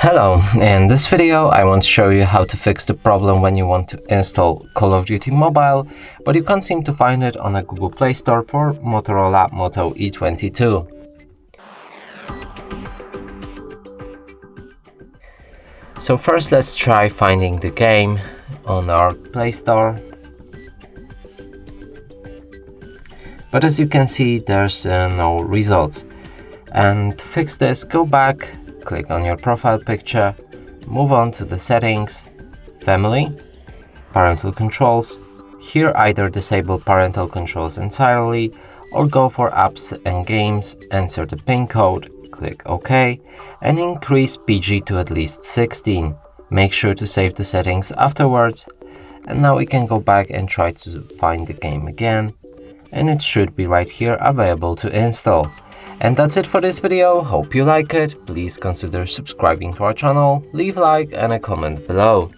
Hello, in this video I want to show you how to fix the problem when you want to install Call of Duty Mobile, but you can't seem to find it on a Google Play Store for Motorola Moto E22. So first let's try finding the game on our Play Store. But as you can see, there's no results. And to fix this, go back, click on your profile picture, move on to the settings, family, parental controls. Here either disable parental controls entirely or go for apps and games, enter the PIN code, click OK, and increase PG to at least 16. Make sure to save the settings afterwards. And now we can go back and try to find the game again. And it should be right here available to install. And that's it for this video. Hope you like it. Please consider subscribing to our channel, leave a like and a comment below.